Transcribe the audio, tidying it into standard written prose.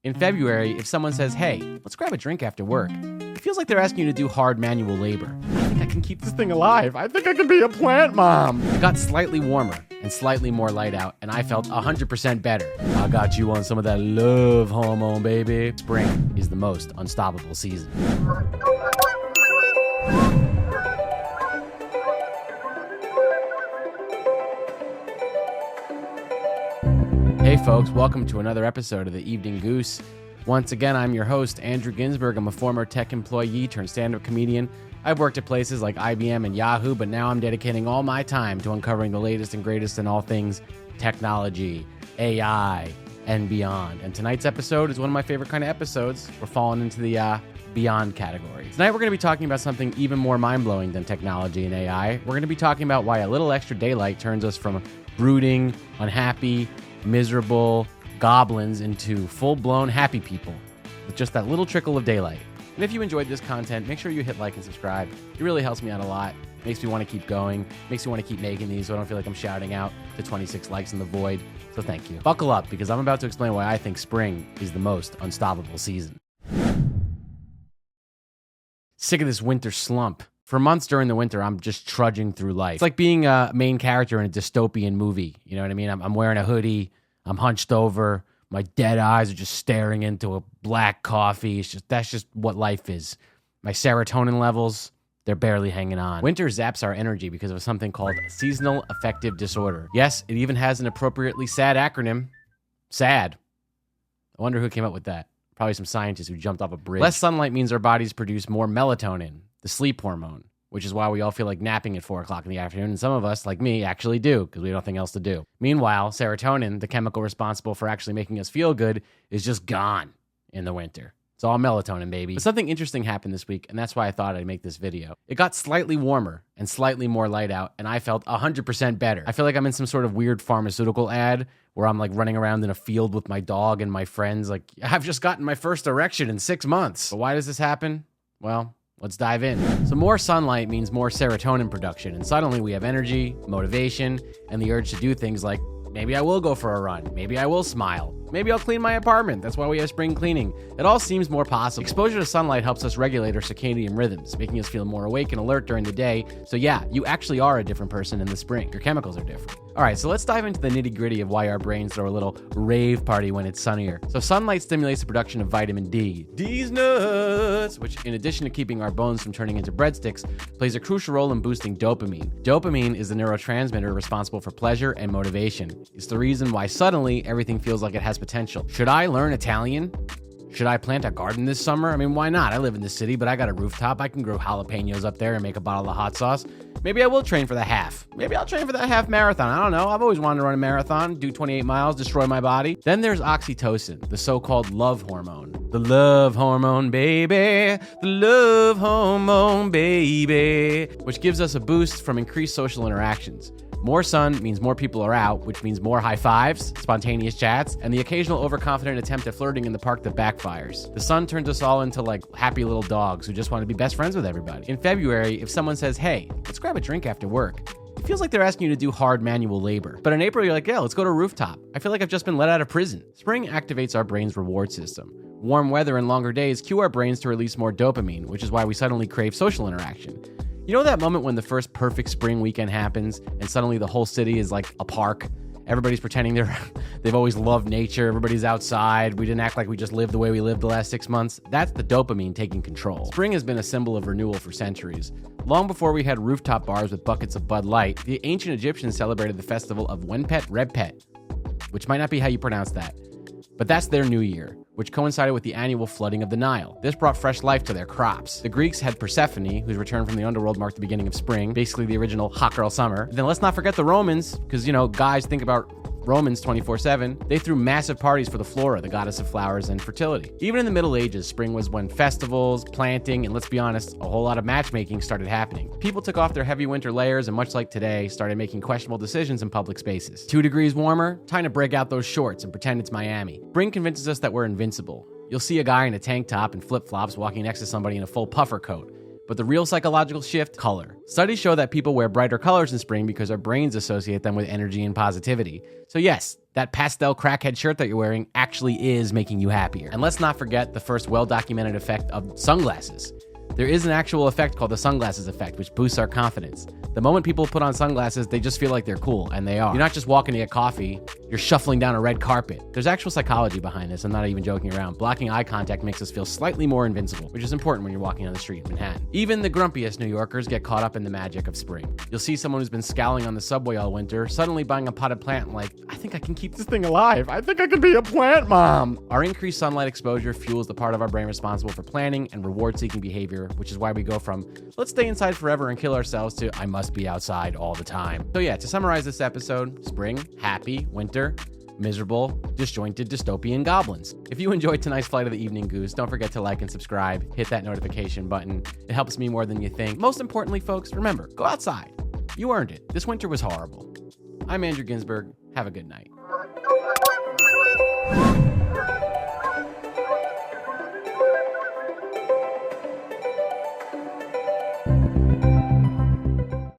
In February, if someone says, hey, let's grab a drink after work, it feels like they're asking you to do hard manual labor. I think I can keep this thing alive. I think I can be a plant mom. It got slightly warmer and slightly more light out, and I felt 100% better. I got you on some of that love hormone, baby. Spring is the most unstoppable season. Hey folks, welcome to another episode of the Evening Goose. Once again, I'm your host, Andrew Ginsberg. I'm a former tech employee turned stand-up comedian. I've worked at places like IBM and Yahoo, but now I'm dedicating all my time to uncovering the latest and greatest in all things technology, AI, and beyond. And tonight's episode is one of my favorite kind of episodes. We're falling into the beyond category. Tonight we're going to be talking about something even more mind-blowing than technology and AI. We're going to be talking about why a little extra daylight turns us from brooding, unhappy, miserable goblins into full-blown happy people with just that little trickle of daylight. And if you enjoyed this content, make sure you hit like and subscribe. It really helps me out a lot. Makes me want to keep going. Makes me want to keep making these so I don't feel like I'm shouting out to 26 likes in the void. So thank you. Buckle up because I'm about to explain why I think spring is the most unstoppable season. Sick of this winter slump. For months during the winter, I'm just trudging through life. It's like being a main character in a dystopian movie. You know what I mean? I'm wearing a hoodie. I'm hunched over. My dead eyes are just staring into a black coffee. That's just what life is. My serotonin levels, they're barely hanging on. Winter zaps our energy because of something called seasonal affective disorder. Yes, it even has an appropriately sad acronym. SAD. I wonder who came up with that. Probably some scientist who jumped off a bridge. Less sunlight means our bodies produce more melatonin, the sleep hormone, which is why we all feel like napping at 4 o'clock in the afternoon. And some of us, like me, actually do because we have nothing else to do. Meanwhile, serotonin, the chemical responsible for actually making us feel good, is just gone in the winter. It's all melatonin, baby. But something interesting happened this week, and that's why I thought I'd make this video. It got slightly warmer and slightly more light out, and I felt 100% better. I feel like I'm in some sort of weird pharmaceutical ad where I'm like running around in a field with my dog and my friends. Like, I've just gotten my first erection in 6 months. But why does this happen? Well, let's dive in. So more sunlight means more serotonin production, and suddenly we have energy, motivation, and the urge to do things like, maybe I will go for a run. Maybe I will smile. Maybe I'll clean my apartment. That's why we have spring cleaning. It all seems more possible. Exposure to sunlight helps us regulate our circadian rhythms, making us feel more awake and alert during the day. So yeah, you actually are a different person in the spring. Your chemicals are different. All right, so let's dive into the nitty-gritty of why our brains throw a little rave party when it's sunnier. So sunlight stimulates the production of vitamin D. D's nuts, which in addition to keeping our bones from turning into breadsticks, plays a crucial role in boosting dopamine. Dopamine is the neurotransmitter responsible for pleasure and motivation. It's the reason why suddenly everything feels like it has potential. Should I learn Italian? Should I plant a garden this summer? I mean, why not? I live in the city, but I got a rooftop. I can grow jalapenos up there and make a bottle of hot sauce. Maybe I will train for the half. Maybe I'll train for that half marathon. I don't know. I've always wanted to run a marathon, do 28 miles, destroy my body. Then there's oxytocin, the so-called love hormone. The love hormone, baby. The love hormone, baby. Which gives us a boost from increased social interactions. More sun means more people are out, which means more high fives, spontaneous chats, and the occasional overconfident attempt at flirting in the park that backfires. The sun turns us all into like happy little dogs who just want to be best friends with everybody. In February, if someone says, hey, let's grab a drink after work, it feels like they're asking you to do hard manual labor. But in April, you're like, yeah, let's go to rooftop. I feel like I've just been let out of prison. Spring activates our brain's reward system. Warm weather and longer days cue our brains to release more dopamine, which is why we suddenly crave social interaction. You know that moment when the first perfect spring weekend happens and suddenly the whole city is like a park? Everybody's pretending they've always loved nature. Everybody's outside. We didn't act like we just lived the way we lived the last 6 months. That's the dopamine taking control. Spring has been a symbol of renewal for centuries. Long before we had rooftop bars with buckets of Bud Light, the ancient Egyptians celebrated the festival of Wenpet Rebpet, which might not be how you pronounce that. But that's their new year, which coincided with the annual flooding of the Nile. This brought fresh life to their crops. The Greeks had Persephone, whose return from the underworld marked the beginning of spring, basically the original hot girl summer. Then let's not forget the Romans, because, you know, guys think about Romans 24/7. They threw massive parties for the Flora, the goddess of flowers and fertility. Even in the Middle Ages, spring was when festivals, planting, and let's be honest, a whole lot of matchmaking started happening. People took off their heavy winter layers and much like today, started making questionable decisions in public spaces. 2 degrees warmer, time to break out those shorts and pretend it's Miami. Spring convinces us that we're invincible. You'll see a guy in a tank top and flip-flops walking next to somebody in a full puffer coat. But the real psychological shift, color. Studies show that people wear brighter colors in spring because our brains associate them with energy and positivity. So yes, that pastel crackhead shirt that you're wearing actually is making you happier. And let's not forget the first well-documented effect of sunglasses. There is an actual effect called the sunglasses effect, which boosts our confidence. The moment people put on sunglasses, they just feel like they're cool, and they are. You're not just walking to get coffee, you're shuffling down a red carpet. There's actual psychology behind this, I'm not even joking around. Blocking eye contact makes us feel slightly more invincible, which is important when you're walking on the street in Manhattan. Even the grumpiest New Yorkers get caught up in the magic of spring. You'll see someone who's been scowling on the subway all winter, suddenly buying a potted plant and like, I think I can keep this thing alive. I think I can be a plant mom. Our increased sunlight exposure fuels the part of our brain responsible for planning and reward-seeking behavior, which is why we go from, let's stay inside forever and kill ourselves to, I must be outside all the time. So yeah, to summarize this episode, spring, happy, winter, miserable, disjointed, dystopian goblins. If you enjoyed tonight's flight of the Evening Goose, don't forget to like and subscribe, hit that notification button. It helps me more than you think. Most importantly, folks, remember, go outside. You earned it. This winter was horrible. I'm Andrew Ginsberg. Have a good night.